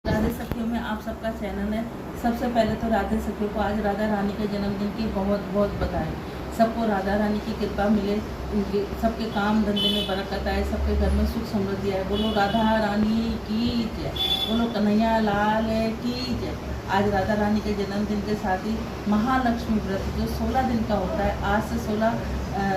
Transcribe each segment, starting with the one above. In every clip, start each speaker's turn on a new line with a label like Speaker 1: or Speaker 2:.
Speaker 1: राधे सखियों में आप सबका चैनल है। सबसे पहले तो राधे सखियों को आज राधा रानी के जन्मदिन की बहुत बहुत बधाई। सबको राधा रानी की कृपा मिले, उनके सबके काम धंधे में बरकत आए, सबके घर में सुख समृद्धि आए। बोलो राधा रानी की जय, बोलो कन्हैया लाल की जय। आज राधा रानी के जन्मदिन के साथ ही महालक्ष्मी व्रत जो 16 दिन का होता है, आज से 16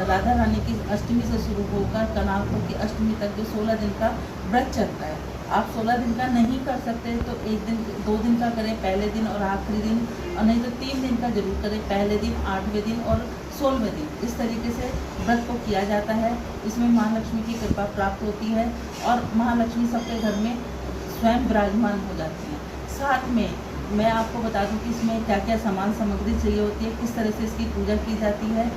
Speaker 1: राधा रानी की अष्टमी से शुरू होकर कनालपुर की अष्टमी तक जो 16 दिन का व्रत चलता है। आप 16 दिन का नहीं कर सकते तो 1 दिन 2 दिन का करें, पहले दिन और आखिरी दिन, और नहीं तो 3 दिन का जरूर करें, पहले दिन, 8वें दिन और 16वें दिन। इस तरीके से व्रत को किया जाता है। इसमें महालक्ष्मी की कृपा प्राप्त होती है और महालक्ष्मी सबके घर में स्वयं विराजमान हो जाती हैं। साथ में मैं आपको बता दूं कि इसमें क्या क्या सामान सामग्री चाहिए होती है, किस तरह से इसकी पूजा की जाती है।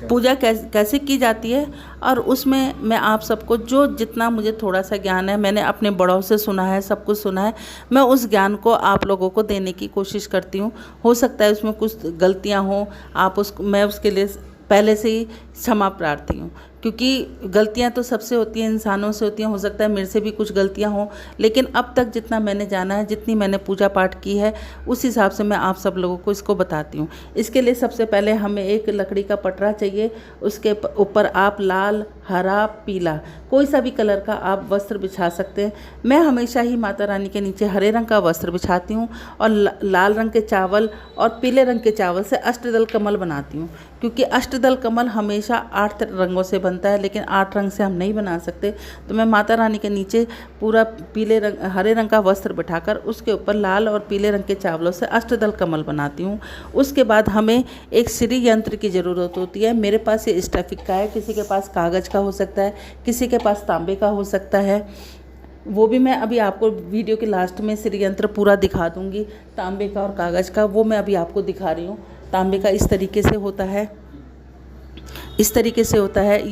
Speaker 1: पूजा कैसे की जाती है और उसमें मैं आप सबको जो जितना मुझे थोड़ा सा ज्ञान है, मैंने अपने बड़ों से सुना है, सब कुछ सुना है, मैं उस ज्ञान को आप लोगों को देने की कोशिश करती हूँ। हो सकता है उसमें कुछ गलतियाँ हों, मैं उसके लिए पहले से ही क्षमा प्रार्थी हूँ, क्योंकि गलतियाँ तो सबसे होती हैं, इंसानों से होती हैं। हो सकता है मेरे से भी कुछ गलतियाँ हों, लेकिन अब तक जितना मैंने जाना है, जितनी मैंने पूजा पाठ की है, उस हिसाब से मैं आप सब लोगों को इसको बताती हूँ। इसके लिए सबसे पहले हमें एक लकड़ी का पटरा चाहिए। उसके ऊपर आप लाल, हरा, पीला कोई सा भी कलर का आप वस्त्र बिछा सकते हैं। मैं हमेशा ही माता रानी के नीचे हरे रंग का वस्त्र बिछाती हूँ और लाल रंग के चावल और पीले रंग के चावल से अष्टदल कमल बनाती हूँ, क्योंकि अष्टदल कमल हमेशा 8 रंगों से बनता है, लेकिन 8 रंग से हम नहीं बना सकते। तो मैं माता रानी के नीचे पूरा हरे रंग का वस्त्र बिठाकर उसके ऊपर लाल और पीले रंग के चावलों से अष्टदल कमल बनाती हूँ। उसके बाद हमें एक श्री यंत्र की ज़रूरत होती है। मेरे पास ये स्टैफिक का है, किसी के पास कागज़ का हो सकता है, किसी के पास तांबे का हो सकता है। वो भी मैं अभी आपको वीडियो के लास्ट में श्री यंत्र पूरा दिखा दूँगी। तांबे का और कागज़ का वो मैं अभी आपको दिखा रही हूँ। तांबे का इस तरीके से होता है, इस तरीके से होता है।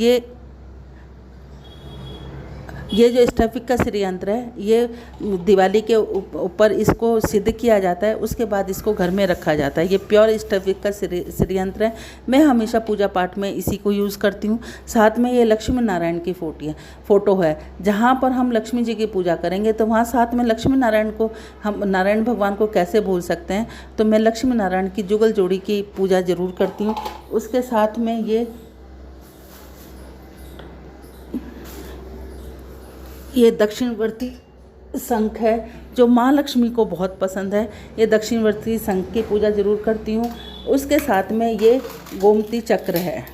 Speaker 1: ये जो स्टैफिक का श्री यंत्र है, ये दिवाली के ऊपर इसको सिद्ध किया जाता है, उसके बाद इसको घर में रखा जाता है। ये प्योर स्टैफिक का श्री यंत्र है। मैं हमेशा पूजा पाठ में इसी को यूज़ करती हूँ। साथ में ये लक्ष्मी नारायण की फ़ोटो है। जहाँ पर हम लक्ष्मी जी की पूजा करेंगे तो वहाँ साथ में लक्ष्मी नारायण को, हम नारायण भगवान को कैसे भूल सकते हैं। तो मैं लक्ष्मी नारायण की जुगल जोड़ी की पूजा ज़रूर करती हूँ। उसके साथ में ये दक्षिणवर्ती शंख है जो माँ लक्ष्मी को बहुत पसंद है। ये दक्षिणवर्ती शंख की पूजा ज़रूर करती हूँ। उसके साथ में ये गोमती चक्र है,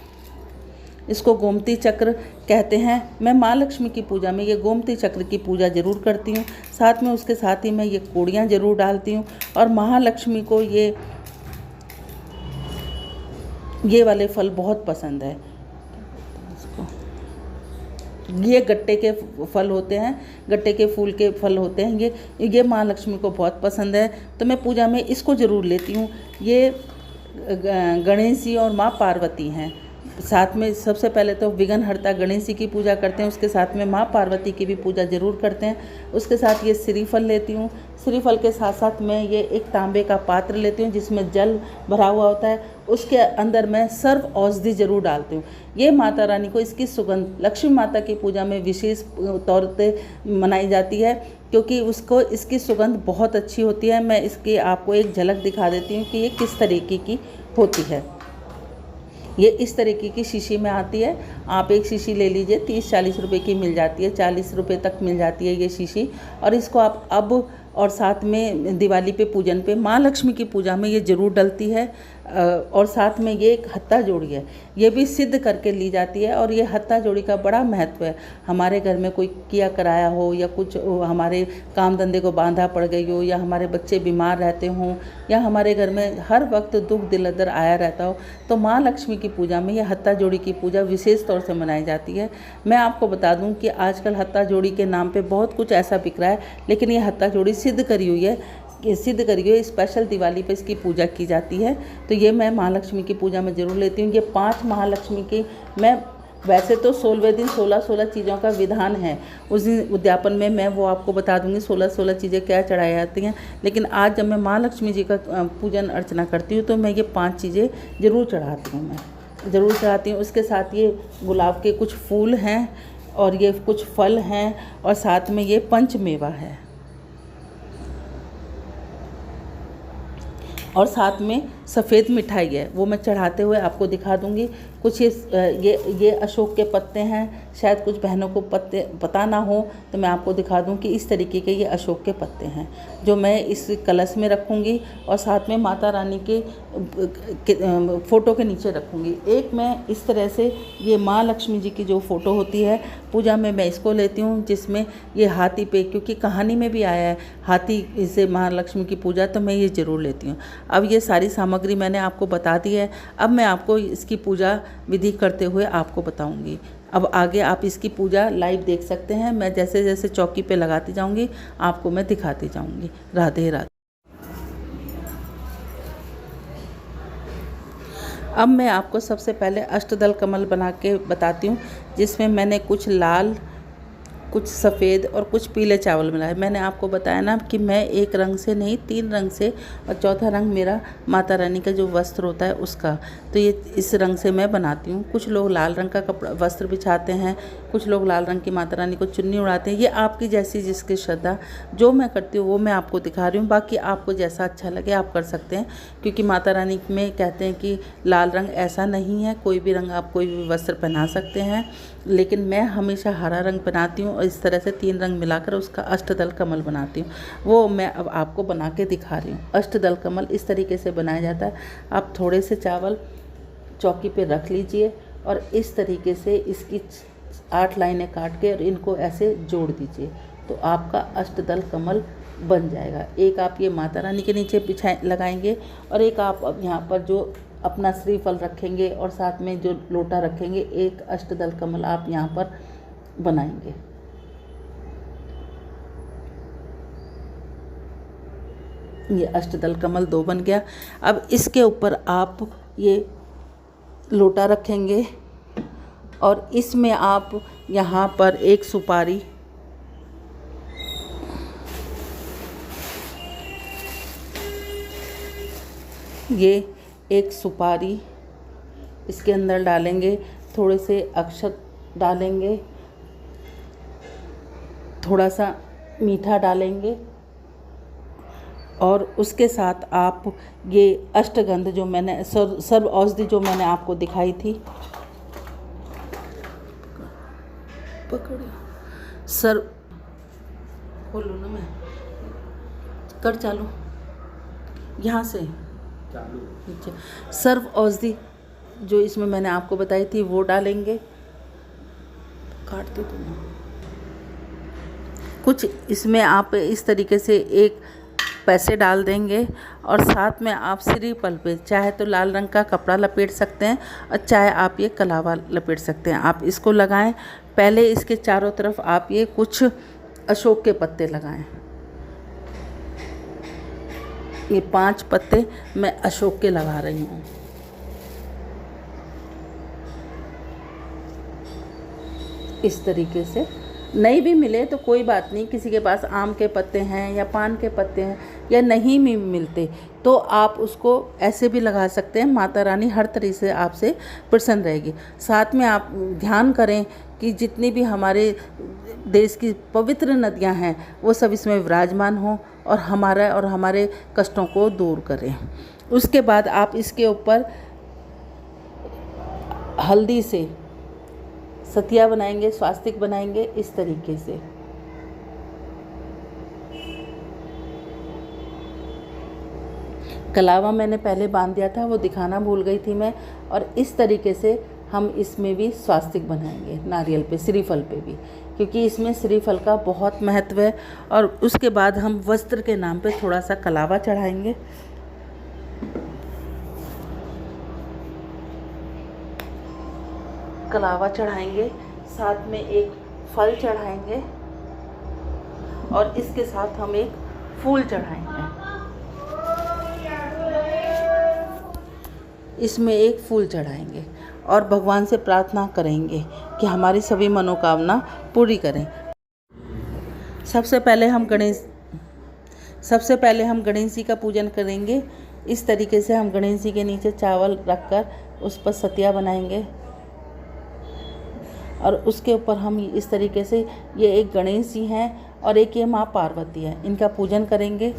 Speaker 1: इसको गोमती चक्र कहते हैं। मैं माँ लक्ष्मी की पूजा में ये गोमती चक्र की पूजा ज़रूर करती हूँ। साथ में उसके साथ ही मैं ये कोड़ियाँ ज़रूर डालती हूँ। और महालक्ष्मी को ये वाले फल बहुत पसंद है। ये गट्टे के फल होते हैं, गट्टे के फूल के फल होते हैं। ये माँ लक्ष्मी को बहुत पसंद है, तो मैं पूजा में इसको ज़रूर लेती हूँ। ये गणेश जी और माँ पार्वती हैं। साथ में सबसे पहले तो विघ्नहर्ता गणेश जी की पूजा करते हैं, उसके साथ में माँ पार्वती की भी पूजा ज़रूर करते हैं। उसके साथ ये श्रीफल लेती हूँ। श्रीफल के साथ साथ मैं ये एक तांबे का पात्र लेती हूँ जिसमें जल भरा हुआ होता है। उसके अंदर मैं सर्व औषधि ज़रूर डालती हूँ। ये माता रानी को इसकी सुगंध लक्ष्मी माता की पूजा में विशेष तौर पे मनाई जाती है, क्योंकि उसको इसकी सुगंध बहुत अच्छी होती है। मैं इसकी आपको एक झलक दिखा देती हूँ कि ये किस तरीके की होती है। ये इस तरीके की शीशी में आती है। आप एक शीशी ले लीजिए, 30-40 रुपए की मिल जाती है, 40 रुपए तक मिल जाती है ये शीशी। और इसको आप अब और साथ में दिवाली पे पूजन पे माँ लक्ष्मी की पूजा में ये ज़रूर डलती है। और साथ में ये एक हत्था जोड़ी है, ये भी सिद्ध करके ली जाती है। और ये हत्था जोड़ी का बड़ा महत्व है। हमारे घर में कोई किया कराया हो या कुछ हमारे काम धंधे को बांधा पड़ गई हो, या हमारे बच्चे बीमार रहते हों, या हमारे घर में हर वक्त दुख दिलदर आया रहता हो, तो माँ लक्ष्मी की पूजा में ये हत्था जोड़ी की पूजा विशेष तौर से मनाई जाती है। मैं आपको बता दूं कि आजकल हत्था जोड़ी के नाम पे बहुत कुछ ऐसा बिक रहा है, लेकिन ये हत्था जोड़ी सिद्ध करी हुई है, स्पेशल दिवाली पे इसकी पूजा की जाती है। तो ये मैं महालक्ष्मी की पूजा में ज़रूर लेती हूँ। ये 5 महालक्ष्मी की मैं वैसे तो 16वें दिन 16 चीज़ों का विधान है। उस दिन उद्यापन में मैं वो आपको बता दूंगी 16 चीज़ें क्या चढ़ाई जाती हैं। लेकिन आज जब मैं माँ लक्ष्मी जी का पूजन अर्चना करती हूँ तो मैं ये 5 चीज़ें ज़रूर चढ़ाती हूँ, मैं ज़रूर चढ़ाती हूँ। उसके साथ ये गुलाब के कुछ फूल हैं, और ये कुछ फल हैं और साथ में ये पंचमेवा है और साथ में सफ़ेद मिठाई है, वो मैं चढ़ाते हुए आपको दिखा दूंगी। कुछ ये अशोक के पत्ते हैं, शायद कुछ बहनों को पत्ते पता ना हो तो मैं आपको दिखा दूं कि इस तरीके के ये अशोक के पत्ते हैं जो मैं इस कलश में रखूंगी और साथ में माता रानी के फ़ोटो के नीचे रखूंगी। एक मैं इस तरह से ये माँ लक्ष्मी जी की जो फ़ोटो होती है पूजा में मैं इसको लेती हूँ, जिसमें ये हाथी पे, क्योंकि कहानी में भी आया है हाथी से माँ लक्ष्मी की पूजा, तो मैं ये ज़रूर लेती हूँ। अब ये सारी सामग्री मैंने आपको बता दी है, अब मैं आपको इसकी पूजा विधि करते हुए आपको बताऊंगी। अब आगे आप इसकी पूजा लाइव देख सकते हैं, मैं जैसे जैसे चौकी पे लगाती जाऊंगी आपको मैं दिखाती जाऊंगी। राधे राधे। अब मैं आपको सबसे पहले अष्टदल कमल बना के बताती हूँ, जिसमें मैंने कुछ लाल, कुछ सफ़ेद और कुछ पीले चावल मिलाए। मैंने आपको बताया ना कि मैं एक रंग से नहीं 3 रंग से, और चौथा रंग मेरा माता रानी का जो वस्त्र होता है उसका, तो ये इस रंग से मैं बनाती हूँ। कुछ लोग लाल रंग का कपड़ा वस्त्र बिछाते हैं, कुछ लोग लाल रंग की माता रानी को चुन्नी उड़ाते हैं। ये आपकी जैसी जिसकी श्रद्धा, जो मैं करती हूँ वो मैं आपको दिखा रही हूँ। बाकी आपको जैसा अच्छा लगे आप कर सकते हैं, क्योंकि माता रानी में कहते हैं कि लाल रंग ऐसा नहीं है, कोई भी रंग आप कोई भी वस्त्र पहना सकते हैं, लेकिन मैं हमेशा हरा रंग पहनाती हूँ और इस तरह से 3 रंग मिलाकर उसका अष्टदल कमल बनाती हूँ। वो मैं अब आपको बना के दिखा रही हूँ। अष्टदल कमल इस तरीके से बनाया जाता है। आप थोड़े से चावल चौकी पे रख लीजिए और इस तरीके से इसकी 8 लाइनें काट के और इनको ऐसे जोड़ दीजिए, तो आपका अष्टदल कमल बन जाएगा। एक आप ये माता रानी के नीचे बिछाए लगाएंगे और एक आप अब यहाँ पर जो अपना श्रीफल रखेंगे और साथ में जो लोटा रखेंगे, एक अष्टदल कमल आप यहाँ पर बनाएंगे। ये अष्टदल कमल 2 बन गया। अब इसके ऊपर आप ये लोटा रखेंगे और इसमें आप यहाँ पर एक सुपारी, ये एक सुपारी इसके अंदर डालेंगे, थोड़े से अक्षत डालेंगे, थोड़ा सा मीठा डालेंगे और उसके साथ आप ये अष्टगंध जो मैंने सर्व औषधि जो मैंने आपको दिखाई थी, पकड़ो सर, खोलो ना, मैं कर चालू यहाँ से नीचे। सर्व औषधि जो इसमें मैंने आपको बताई थी वो डालेंगे, काटते तो कुछ इसमें आप इस तरीके से एक पैसे डाल देंगे और साथ में आप श्रीफल पे चाहे तो लाल रंग का कपड़ा लपेट सकते हैं और चाहे आप ये कलावा लपेट सकते हैं। आप इसको लगाएं, पहले इसके चारों तरफ आप ये कुछ अशोक के पत्ते लगाएं। ये 5 पत्ते मैं अशोक के लगा रही हूँ। इस तरीके से नहीं भी मिले तो कोई बात नहीं, किसी के पास आम के पत्ते हैं या पान के पत्ते हैं या नहीं भी मिलते तो आप उसको ऐसे भी लगा सकते हैं। माता रानी हर तरीके से आपसे प्रसन्न रहेगी। साथ में आप ध्यान करें कि जितनी भी हमारे देश की पवित्र नदियां हैं वो सब इसमें विराजमान हों और हमारे कष्टों को दूर करें। उसके बाद आप इसके ऊपर हल्दी से सतिया बनाएंगे, स्वास्तिक बनाएंगे इस तरीके से। कलावा मैंने पहले बांध दिया था, वो दिखाना भूल गई थी मैं। और इस तरीके से हम इसमें भी स्वास्तिक बनाएंगे, नारियल पे, श्रीफल पे भी, क्योंकि इसमें श्रीफल का बहुत महत्व है। और उसके बाद हम वस्त्र के नाम पे थोड़ा सा कलावा चढ़ाएंगे। कलावा चढ़ाएंगे, साथ में एक फल चढ़ाएंगे और इसके साथ हम एक फूल चढ़ाएंगे। इसमें एक फूल चढ़ाएंगे और भगवान से प्रार्थना करेंगे कि हमारी सभी मनोकामना पूरी करें। सबसे पहले हम गणेश जी का पूजन करेंगे। इस तरीके से हम गणेश जी के नीचे चावल रखकर उस पर सतिया बनाएंगे और उसके ऊपर हम इस तरीके से, ये एक गणेश जी हैं और एक ये माँ पार्वती है, इनका पूजन करेंगे।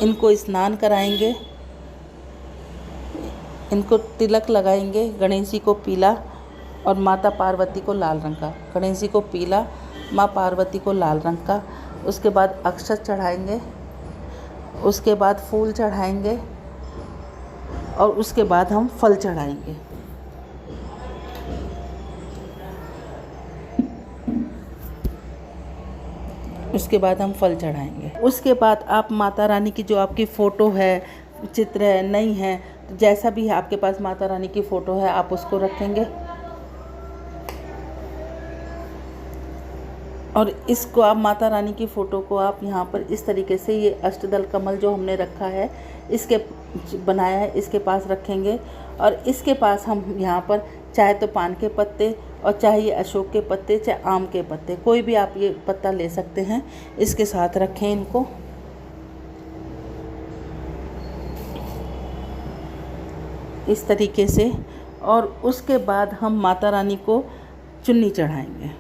Speaker 1: इनको स्नान कराएंगे, इनको तिलक लगाएंगे। गणेश जी को पीला और माता पार्वती को लाल रंग का, गणेश जी को पीला, माँ पार्वती को लाल रंग का। उसके बाद अक्षत चढ़ाएंगे, उसके बाद फूल चढ़ाएंगे और उसके बाद हम फल चढ़ाएंगे। उसके बाद हम फल चढ़ाएंगे। उसके बाद आप माता रानी की जो आपकी फ़ोटो है, चित्र है, नहीं है, तो जैसा भी है आपके पास माता रानी की फ़ोटो है, आप उसको रखेंगे। और इसको आप माता रानी की फ़ोटो को आप यहाँ पर इस तरीके से, ये अष्टदल कमल जो हमने रखा है, इसके बनाया है, इसके पास रखेंगे। और इसके पास हम यहाँ पर चाहे तो पान के पत्ते और चाहे ये अशोक के पत्ते, चाहे आम के पत्ते, कोई भी आप ये पत्ता ले सकते हैं, इसके साथ रखें इनको। इस तरीके से। और उसके बाद हम माता रानी को चुन्नी चढ़ाएंगे।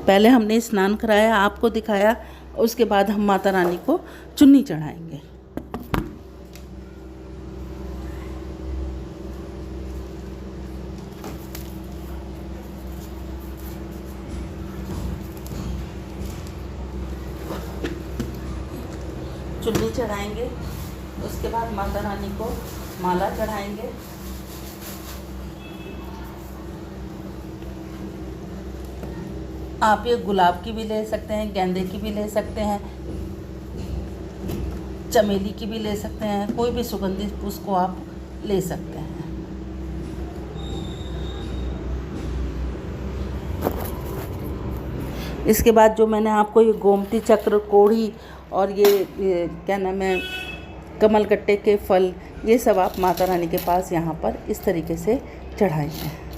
Speaker 1: पहले हमने स्नान कराया, आपको दिखाया, उसके बाद हम माता रानी को चुन्नी चढ़ाएंगे। चुन्नी चढ़ाएंगे, उसके बाद माता रानी को माला चढ़ाएंगे। आप ये गुलाब की भी ले सकते हैं, गेंदे की भी ले सकते हैं, चमेली की भी ले सकते हैं, कोई भी सुगंधित पुष्प को आप ले सकते हैं। इसके बाद जो मैंने आपको ये गोमती चक्र, कोढ़ी और ये क्या नाम है, कमलगट्टे के फल, ये सब आप माता रानी के पास यहाँ पर इस तरीके से चढ़ाएंगे।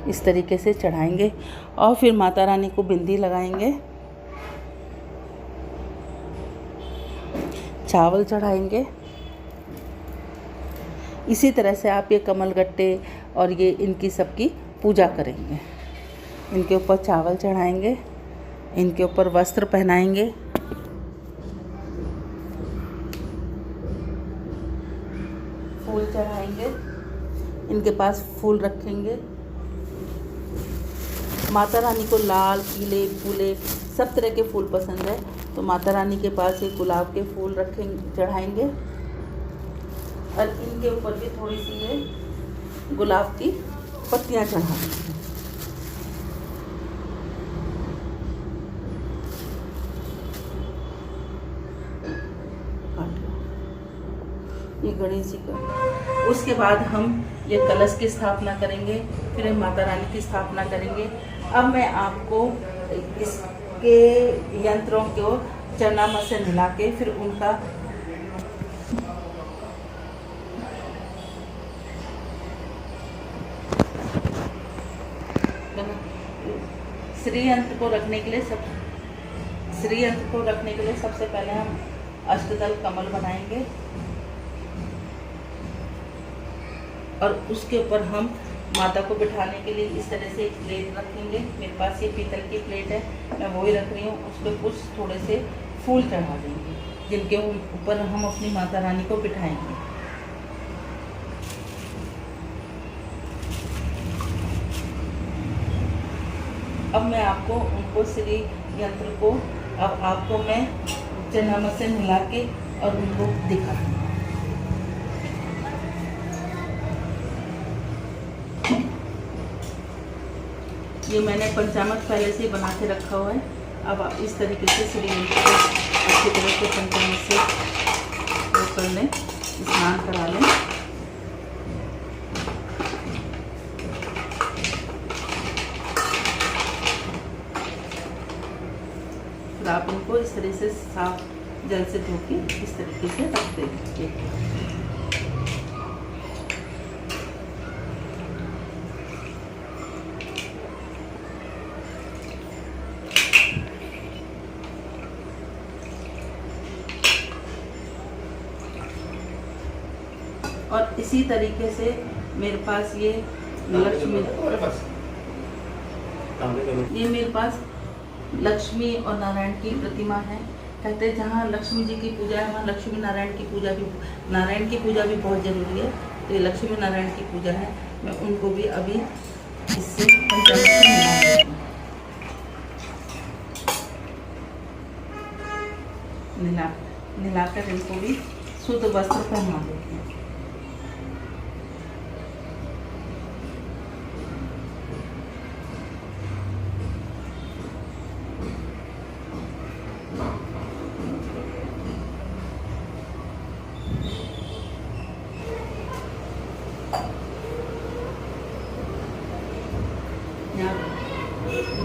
Speaker 1: इस तरीके से चढ़ाएंगे और फिर माता रानी को बिंदी लगाएंगे, चावल चढ़ाएंगे। इसी तरह से आप ये कमलगट्टे और ये इनकी सबकी पूजा करेंगे। इनके ऊपर चावल चढ़ाएंगे, इनके ऊपर वस्त्र पहनाएंगे, फूल चढ़ाएंगे, इनके पास फूल रखेंगे। माता रानी को लाल, पीले, फूले सब तरह के फूल पसंद है, तो माता रानी के पास एक गुलाब के फूल रखेंगे, चढ़ाएंगे। और इनके ऊपर भी थोड़ी सी ये गुलाब की पत्तियां चढ़ा देंगे। ये गणेश जी का। उसके बाद हम ये कलश की स्थापना करेंगे, फिर माता रानी की स्थापना करेंगे। अब मैं आपको इसके यंत्रों को चरणामृत से मिला के फिर उनका श्री यंत्र को रखने के लिए सबसे पहले हम अष्टदल कमल बनाएंगे और उसके ऊपर हम माता को बिठाने के लिए इस तरह से एक प्लेट रखेंगे। मेरे पास ये पीतल की प्लेट है, मैं वही रख रही हूँ। उस पर कुछ थोड़े से फूल चढ़ा देंगे, जिनके ऊपर हम अपनी माता रानी को बिठाएंगे। अब मैं आपको उनको श्री यंत्र को अब आपको मैं चरणामृत से मिला के और उनको दिखाती हूँ। ये मैंने पंचामृत पहले से ही बना के रखा हुआ है। अब आप इस तरीके से श्री यंत्र को अच्छी तरह से पंचामृत से वो कर लें, स्नान करा लें। फिर आप इनको इस तरह से साफ जल से धो के इस तरीके से रख देंगे। और इसी तरीके से मेरे पास ये लक्ष्मी, ये मेरे पास लक्ष्मी और नारायण की प्रतिमा है। कहते हैं जहाँ लक्ष्मी जी की पूजा है वहाँ लक्ष्मी नारायण की पूजा भी, नारायण की पूजा भी बहुत ज़रूरी है। तो ये लक्ष्मी नारायण की पूजा है, मैं उनको भी अभी इससे पंचामृत मिलाकर इनको भी शुद्ध वस्त्र पहना देती हूँ।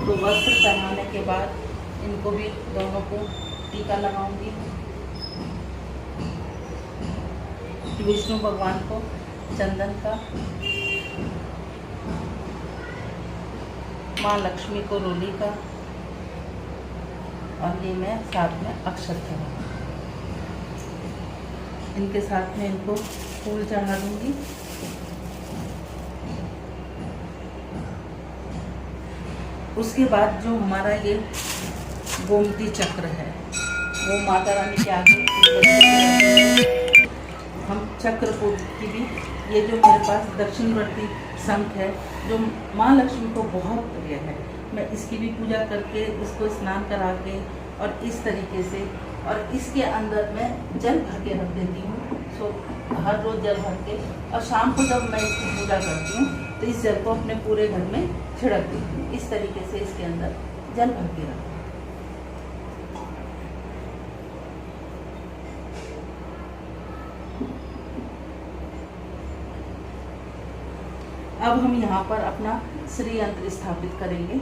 Speaker 1: इनको वस्त्र पहनाने के बाद इनको भी दोनों को टीका लगाऊंगी। विष्णु भगवान को चंदन का, माँ लक्ष्मी को रोली का, और ये मैं साथ में अक्षत चढ़ाऊंगी। इनके साथ में इनको फूल चढ़ा दूंगी। उसके बाद जो हमारा ये गोमती चक्र है वो माता रानी के आगे हम चक्र को की भी, ये जो मेरे पास दक्षिणवर्ती शंख है जो माँ लक्ष्मी को बहुत प्रिय है, मैं इसकी भी पूजा करके इसको स्नान करा के और इस तरीके से, और इसके अंदर मैं जल भर के रख देती हूँ। सो हर रोज़ जल भर के, और शाम को जब मैं इसकी पूजा करती हूँ तो इस जल को अपने पूरे घर में छिड़क देती हूँ। इस तरीके से इसके अंदर जल भर के रखती हूँ। अब हम यहाँ पर अपना श्री यंत्र स्थापित करेंगे।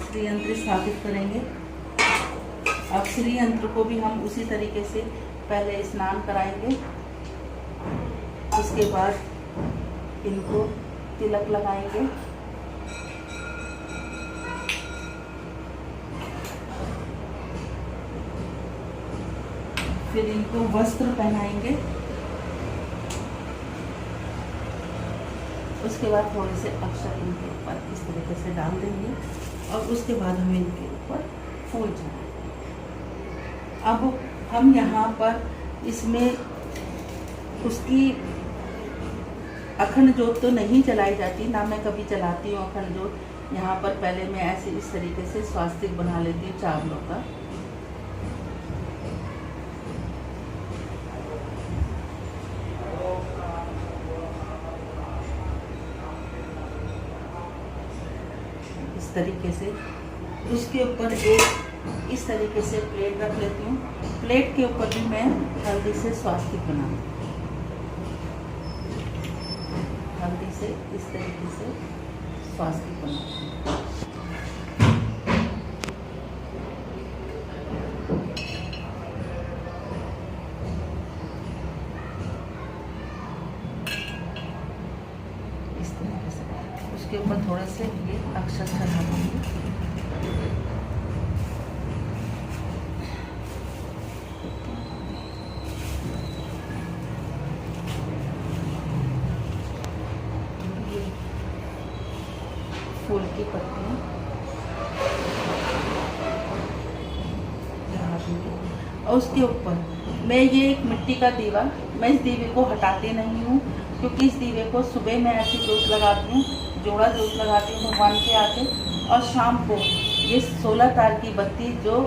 Speaker 1: श्री यंत्र स्थापित करेंगे। अब श्री यंत्र को भी हम उसी तरीके से पहले स्नान कराएंगे, उसके बाद इनको तिलक लगाएंगे, फिर इनको वस्त्र पहनाएंगे, उसके बाद थोड़े से अक्षत इनके ऊपर इस तरीके से डाल देंगे, और उसके बाद हम इनके ऊपर फूल चढ़ाएंगे। अब हम यहाँ पर इसमें उसकी अखंड जोत तो नहीं जलाई जाती, ना मैं कभी जलाती हूँ अखंड जोत। यहाँ पर पहले मैं ऐसे इस तरीके से स्वास्तिक बना लेती हूँ चावलों का। इस तरीके से उसके ऊपर एक इस तरीके से प्लेट रख लेती हूँ। प्लेट के ऊपर भी मैं हल्दी से स्वास्तिक बनाती हूँ। हल्दी से इस तरीके से स्वास्तिक बनाती हूँ। इस तरीके से उसके ऊपर थोड़े से ये अक्षत चढ़ा दूँगी। फूल की पत्तियाँ चढ़ा दूँगी। और उसके ऊपर मैं ये एक मिट्टी का दीवा, मैं इस दीवे को हटाती नहीं हूँ, क्योंकि इस दीवे को सुबह मैं ऐसी जोत लगाती हूँ, जोड़ा जोत लगाती हूँ भगवान के आगे, और शाम को ये 16 तार की बत्ती, जो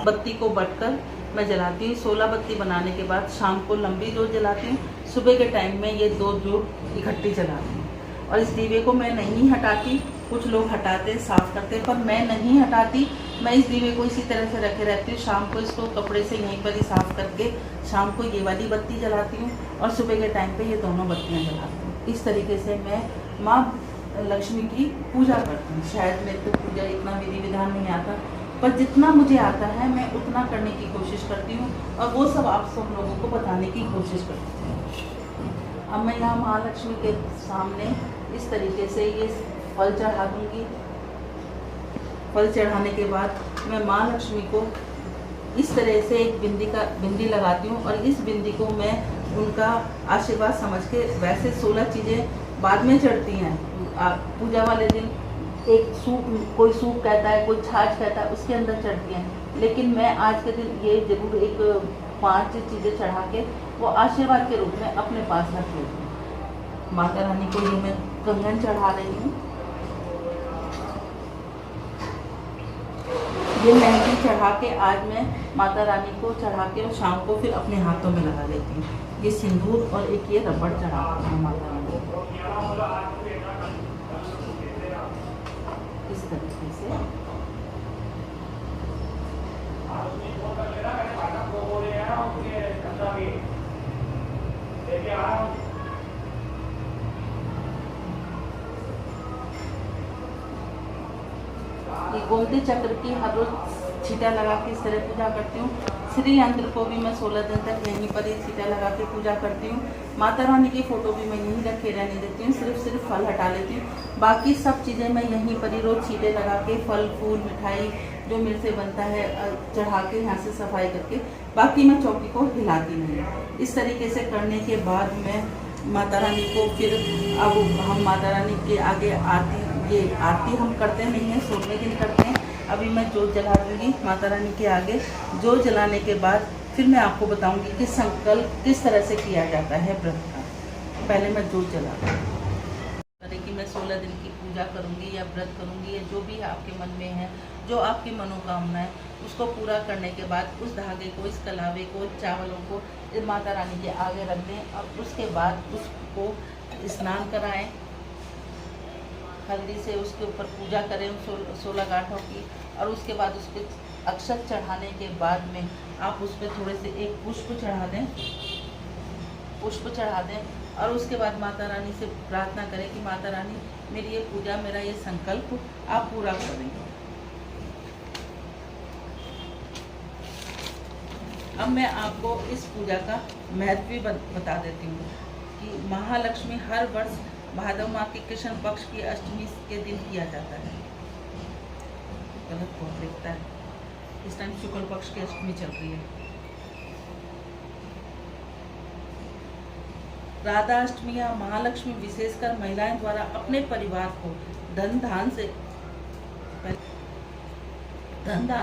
Speaker 1: बत्ती को बटकर मैं जलाती हूँ। 16 बत्ती बनाने के बाद शाम को लंबी जोत जलाती हूँ, सुबह के टाइम में ये 2 जोत इकट्ठी जलाती हूँ। और इस दीवे को मैं नहीं हटाती, कुछ लोग हटाते साफ़ करते, पर मैं नहीं हटाती। मैं इस दीवे को इसी तरह से रखे रहती हूँ। शाम को इसको कपड़े से यहीं पर ही साफ़ करके शाम को ये वाली बत्ती जलाती हूँ और सुबह के टाइम पे ये दोनों बत्तियाँ जलाती हूँ। इस तरीके से मैं माँ लक्ष्मी की पूजा करती हूँ। शायद मेरे को पूजा इतना विधि विधान नहीं आता, पर जितना मुझे आता है मैं उतना करने की कोशिश करती हूँ और वो सब आप सब लोगों को बताने की कोशिश करती हूँ। अब मैं यहाँ महालक्ष्मी के सामने इस तरीके से ये फल चढ़ा दूँगी। फल चढ़ाने के बाद मैं माँ लक्ष्मी को इस तरह से एक बिंदी लगाती हूँ और इस बिंदी को मैं उनका आशीर्वाद समझ के, वैसे 16 चीज़ें बाद में चढ़ती हैं पूजा वाले दिन। एक सूप, कोई सूप कहता है, कोई छाछ कहता है, उसके अंदर चढ़ती हैं, लेकिन मैं आज के दिन ये जरूर एक 5 चीज़ें चढ़ा के वो आशीर्वाद के रूप में अपने पास रख लेती हूँ। माता रानी को ये मैं कंगन चढ़ा रही हूँ। ये मेहंदी चढ़ा के आज मैं माता रानी को चढ़ा के और शाम को फिर अपने हाथों में लगा लेती हूँ। ये सिंदूर और एक ये रबड़ चढ़ाती हूँ माता रानी को इस तरीके से। ये गोमती चक्र की हर रोज छीटा लगा के इस तरह पूजा करती हूँ। श्री यंत्र को भी मैं 16 दिन तक यहीं पर ही छीटा लगा के पूजा करती हूँ। माता रानी की फ़ोटो भी मैं यहीं रखे रहने देती हूँ, सिर्फ फल हटा लेती हूँ। बाकी सब चीज़ें मैं यहीं पर ही रोज़ छीटे लगा के, फल फूल मिठाई जो मेरे से बनता है चढ़ा के यहाँ से सफाई करके, बाकी मैं चौकी को हिलाती नहीं। इस तरीके से करने के बाद मैं माता रानी को फिर, अब हम माता रानी के आगे आरती हम करते नहीं हैं, 16वें दिन करते हैं। अभी मैं जोत जला दूँगी माता रानी के आगे। जोत जलाने के बाद फिर मैं आपको बताऊँगी कि संकल्प किस तरह से किया जाता है व्रत का। पहले मैं जोत जला दूँगी कि मैं 16 दिन की पूजा करूँगी या व्रत करूँगी, या जो भी आपके मन में है, जो आपकी मनोकामना है, उसको पूरा करने के बाद उस धागे को, इस कलावे को, चावलों को माता रानी के आगे रख दें और उसके बाद उसको स्नान कराएं, हल्दी से उसके ऊपर पूजा करें 16 गांठों की, और उसके बाद उस पर अक्षत चढ़ाने के बाद में आप उस पर थोड़े से एक पुष्प चढ़ा दें और उसके बाद माता रानी से प्रार्थना करें कि माता रानी मेरी ये पूजा, मेरा ये संकल्प आप पूरा करें। अब मैं आपको इस पूजा का महत्व भी बता देती हूँ कि महालक्ष्मी हर वर्ष भादव माह के कृष्ण पक्ष की अष्टमी के दिन किया जाता है। गलत बहुत दिखता है, इस टाइम शुक्ल पक्ष की अष्टमी चल रही है। राधा अष्टमी या महालक्ष्मी विशेषकर महिलाएं द्वारा अपने परिवार को धन धान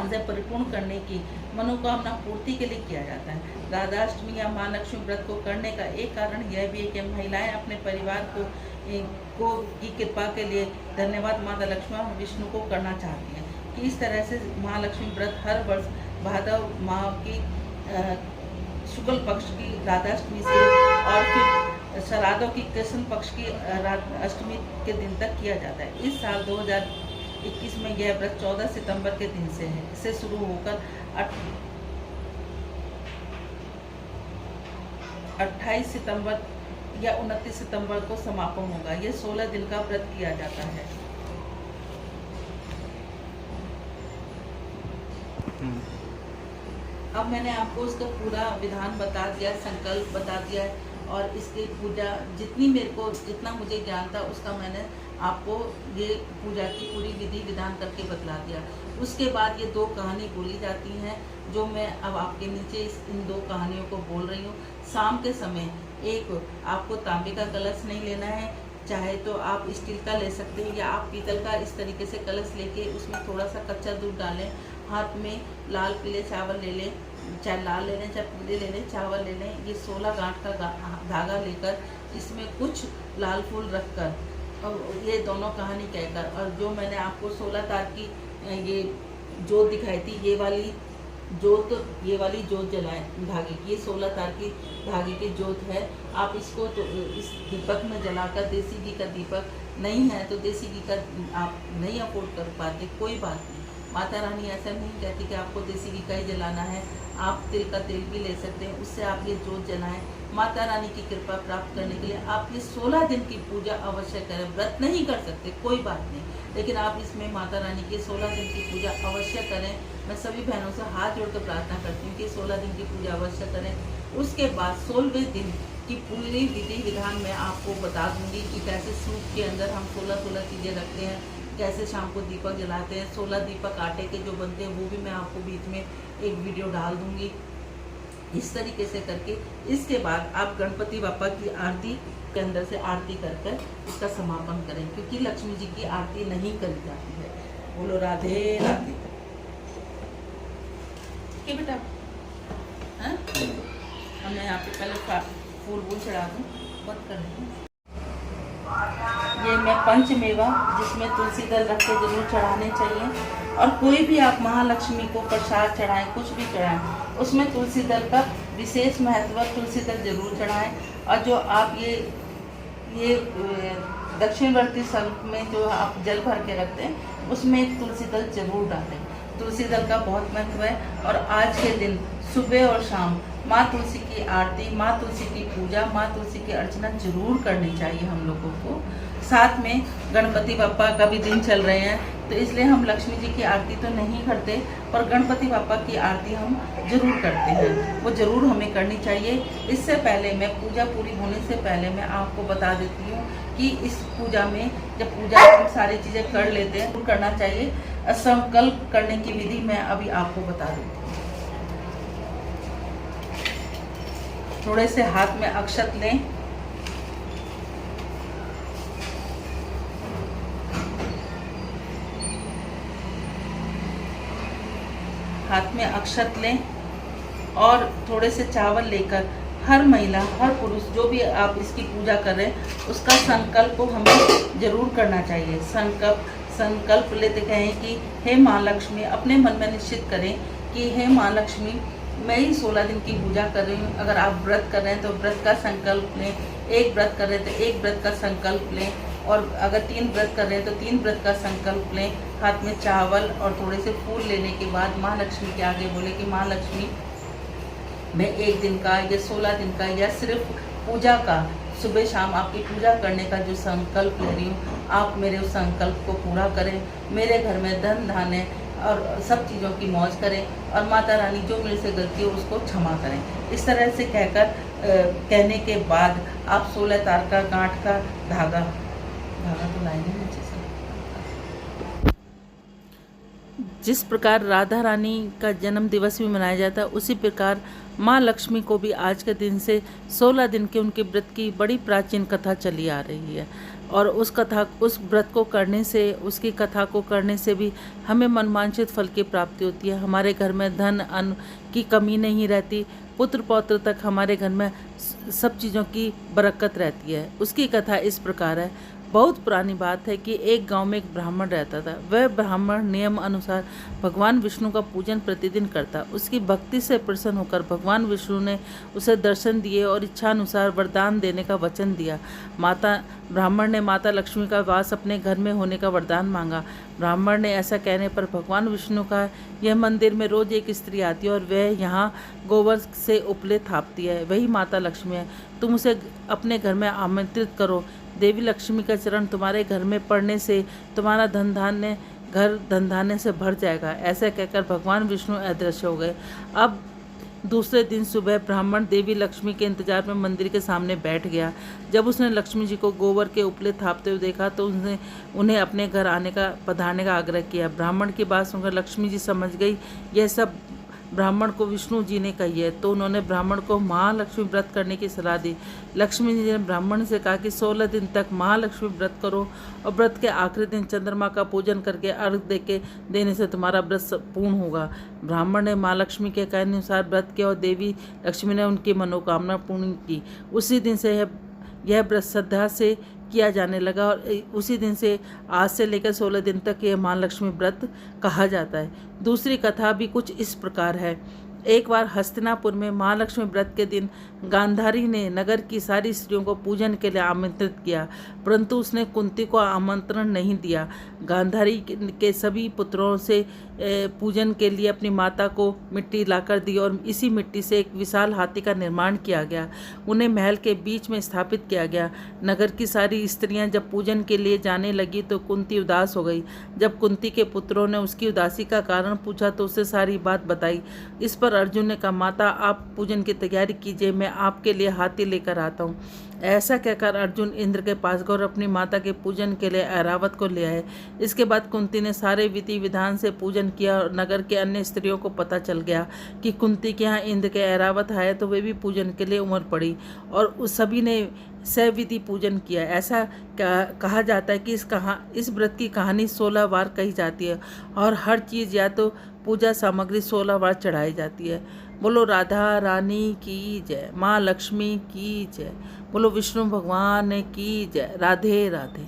Speaker 1: से परिपूर्ण करने की मनोकामना पूर्ति के लिए किया जाता है। राधाष्टमी या महालक्ष्मी व्रत को करने का एक कारण यह भी है कि महिलाएं अपने परिवार को की कृपा के लिए धन्यवाद माता लक्ष्मी और विष्णु को करना चाहती हैं। कि इस तरह से महालक्ष्मी व्रत हर वर्ष भादव माह की शुक्ल पक्ष की राधाष्टमी से और फिर श्राद्धों की कृष्ण पक्ष की अष्टमी के दिन तक किया जाता है। इस साल 2021 में यह व्रत 14 सितंबर के दिन से है। इससे शुरू होकर 28 सितंबर या 29 सितंबर को समापन होगा। यह 16 दिन का व्रत किया जाता है। अब मैंने आपको इसका पूरा विधान बता दिया, संकल्प बता दिया है, और इसकी पूजा जितना मुझे ज्ञान था उसका मैंने आपको ये पूजा की पूरी विधि विधान करके बतला दिया। उसके बाद ये 2 कहानी बोली जाती हैं जो मैं अब आपके नीचे इन 2 कहानियों को बोल रही हूँ। शाम के समय एक आपको तांबे का कलश नहीं लेना है, चाहे तो आप स्टील का ले सकते हैं या आप पीतल का इस तरीके से कलश लेके उसमें थोड़ा सा कच्चा दूध डालें, हाथ में लाल पीले चावल ले लें, चाहे लाल ले लें चाहे पीले ले लें, चावल ले लें। ये 16 गांठ का धागा लेकर इसमें कुछ लाल फूल रखकर और ये दोनों कहानी कहकर, और जो मैंने आपको 16 तार की ये जो दिखाई थी ये वाली जोत, ये वाली जोत जलाएं धागे की, ये 16 तार की धागे की जोत है। आप इसको तो इस दीपक में जलाकर, देसी घी का दीपक नहीं है तो देसी घी का आप नहीं अफोर्ड कर पाते, कोई बात नहीं, माता रानी ऐसा नहीं कहती कि आपको देसी घी का ही जलाना है, आप तिल का तेल भी ले सकते हैं, उससे आप ये जोत जलाएं। माता रानी की कृपा प्राप्त करने के लिए आप ये 16 दिन की पूजा अवश्य करें। व्रत नहीं कर सकते कोई बात नहीं, लेकिन आप इसमें माता रानी की 16 दिन की पूजा अवश्य करें। मैं सभी बहनों से हाथ जोड़कर प्रार्थना करती हूँ कि 16 दिन की पूजा अवश्य करें। उसके बाद 16वें दिन की पूरी विधि विधान मैं आपको बता दूंगी कि कैसे सूप के अंदर हम 16 चीज़ें रखते हैं, कैसे शाम को दीपक जलाते हैं। 16 दीपक आटे के जो बनते हैं वो भी मैं आपको बीच में एक वीडियो डाल दूंगी, इस तरीके से करके। इसके बाद आप गणपति बापा की आरती के अंदर से आरती कर कर इसका समापन करें, क्योंकि लक्ष्मी जी की आरती नहीं करी जाती है। बोलो राधे राधे। के बेटा हाँ, मैं यहाँ पे पहले फूल वूल चढ़ा दूँ, बंद कर दूँ। ये मैं पंचमेवा, जिसमें तुलसी दल रख के जरूर चढ़ाने चाहिए, और कोई भी आप महालक्ष्मी को प्रसाद चढ़ाएं, कुछ भी चढ़ाएं, उसमें तुलसी दल का विशेष महत्व है, तुलसी दल जरूर चढ़ाएं। और जो आप ये दक्षिणवर्ती सर्प में जो आप जल भर के रखते हैं, उसमें एक तुलसी दल जरूर डालें। तुलसी दल का बहुत महत्व है। और आज के दिन सुबह और शाम माँ तुलसी की आरती, माँ तुलसी की पूजा, माँ तुलसी की अर्चना जरूर करनी चाहिए हम लोगों को। साथ में गणपति बापा का भी दिन चल रहे हैं, तो इसलिए हम लक्ष्मी जी की आरती तो नहीं करते, पर गणपति बापा की आरती हम जरूर करते हैं, वो जरूर हमें करनी चाहिए। इससे पहले मैं पूजा पूरी होने से पहले मैं आपको बता देती हूँ कि इस पूजा में जब पूजा हम सारी चीज़ें कर लेते हैं, जरूर करना चाहिए। संकल्प करने की विधि मैं अभी आपको बता देती हूँ। थोड़े से हाथ में अक्षत लें, हाथ में अक्षत लें, और थोड़े से चावल लेकर हर महिला, हर पुरुष, जो भी आप इसकी पूजा कर रहे हैं, उसका संकल्प को हमें जरूर करना चाहिए। संकल्प लेते कहें कि हे माँ लक्ष्मी, अपने मन में निश्चित करें कि हे माँ लक्ष्मी, मैं ही 16 दिन की पूजा कर रही हूँ। अगर आप व्रत कर रहे हैं तो व्रत का संकल्प लें, एक व्रत कर रहे हैं तो एक व्रत का संकल्प लें, और अगर 3 व्रत कर रहे हैं तो 3 व्रत का संकल्प लें। हाथ में चावल और थोड़े से फूल लेने के बाद माँ लक्ष्मी के आगे बोले कि माँ लक्ष्मी, मैं 1 दिन का या 16 दिन का या सिर्फ पूजा का, सुबह शाम आपकी पूजा करने का जो संकल्प ले रही हूँ, आप मेरे उस संकल्प को पूरा करें। मेरे घर में धन धान्य और सब चीज़ों की मौज करें, और माता रानी जो मेरे से गलती हो उसको क्षमा करें। इस तरह से कहकर कहने के बाद आप 16 तार का गांठ का धागा तो लाएंगे नीचे से। जिस प्रकार राधा रानी का जन्म दिवस भी मनाया जाता है, उसी प्रकार माँ लक्ष्मी को भी आज के दिन से 16 दिन के उनके व्रत की बड़ी प्राचीन कथा चली आ रही है। और उस व्रत को करने से, उसकी कथा को करने से भी हमें मनवांछित फल की प्राप्ति होती है। हमारे घर में धन अन्न की कमी नहीं रहती, पुत्र पौत्र तक हमारे घर में सब चीज़ों की बरकत रहती है। उसकी कथा इस प्रकार है। बहुत पुरानी बात है कि एक गांव में एक ब्राह्मण रहता था। वह ब्राह्मण नियम अनुसार भगवान विष्णु का पूजन प्रतिदिन करता। उसकी भक्ति से प्रसन्न होकर भगवान विष्णु ने उसे दर्शन दिए और इच्छानुसार वरदान देने का वचन दिया। ब्राह्मण ने माता लक्ष्मी का वास अपने घर में होने का वरदान मांगा। ब्राह्मण ने ऐसा कहने पर भगवान विष्णु का यह मंदिर में रोज एक स्त्री आती है और वह यहाँ गोबर से उपले थापती है, वही माता लक्ष्मी है। तुम उसे अपने घर में आमंत्रित करो। देवी लक्ष्मी का चरण तुम्हारे घर में पड़ने से तुम्हारा धन धान्य से भर जाएगा। ऐसा कहकर भगवान विष्णु अदृश्य हो गए। अब दूसरे दिन सुबह ब्राह्मण देवी लक्ष्मी के इंतजार में मंदिर के सामने बैठ गया। जब उसने लक्ष्मी जी को गोबर के उपले थापते हुए देखा तो उसने उन्हें अपने घर पधारने का आग्रह किया। ब्राह्मण की बात सुनकर लक्ष्मी जी समझ गई यह सब ब्राह्मण को विष्णु जी ने कही है, तो उन्होंने ब्राह्मण को महालक्ष्मी व्रत करने की सलाह दी। लक्ष्मी जी ने ब्राह्मण से कहा कि 16 दिन तक महालक्ष्मी व्रत करो, और व्रत के आखिरी दिन चंद्रमा का पूजन करके अर्घ देने से तुम्हारा व्रत पूर्ण होगा। ब्राह्मण ने माँ लक्ष्मी के कहने अनुसार व्रत किया और देवी लक्ष्मी ने उनकी मनोकामना पूर्ण की। उसी दिन से यह व्रत श्रद्धा से किया जाने लगा और उसी दिन से आज से लेकर 16 दिन तक ये महालक्ष्मी व्रत कहा जाता है। दूसरी कथा भी कुछ इस प्रकार है। एक बार हस्तिनापुर में महालक्ष्मी व्रत के दिन गांधारी ने नगर की सारी स्त्रियों को पूजन के लिए आमंत्रित किया, परंतु उसने कुंती को आमंत्रण नहीं दिया। गांधारी के सभी पुत्रों से पूजन के लिए अपनी माता को मिट्टी लाकर दी और इसी मिट्टी से एक विशाल हाथी का निर्माण किया गया। उन्हें महल के बीच में स्थापित किया गया। नगर की सारी स्त्रियां जब पूजन के लिए जाने लगी तो कुंती उदास हो गई। जब कुंती के पुत्रों ने उसकी उदासी का कारण पूछा तो उसे सारी बात बताई। इस पर अर्जुन ने कहा, माता आप पूजन की तैयारी कीजिए, मैं आपके लिए हाथी लेकर आता हूँ। ऐसा कहकर अर्जुन इंद्र के पास गए और अपनी माता के पूजन के लिए ऐरावत को ले आए। इसके बाद कुंती ने सारे विधि विधान से पूजन किया और नगर के अन्य स्त्रियों को पता चल गया कि कुंती के यहाँ इंद्र के ऐरावत आए तो वे भी पूजन के लिए उमड़ पड़ी और उस सभी ने सविधि पूजन किया। ऐसा कहा जाता है कि इस व्रत की कहानी 16 बार कही जाती है और हर चीज़ या तो पूजा सामग्री 16 बार चढ़ाई जाती है। बोलो राधा रानी की जय, माँ लक्ष्मी की जय, बोलो विष्णु भगवान की जय। राधे राधे।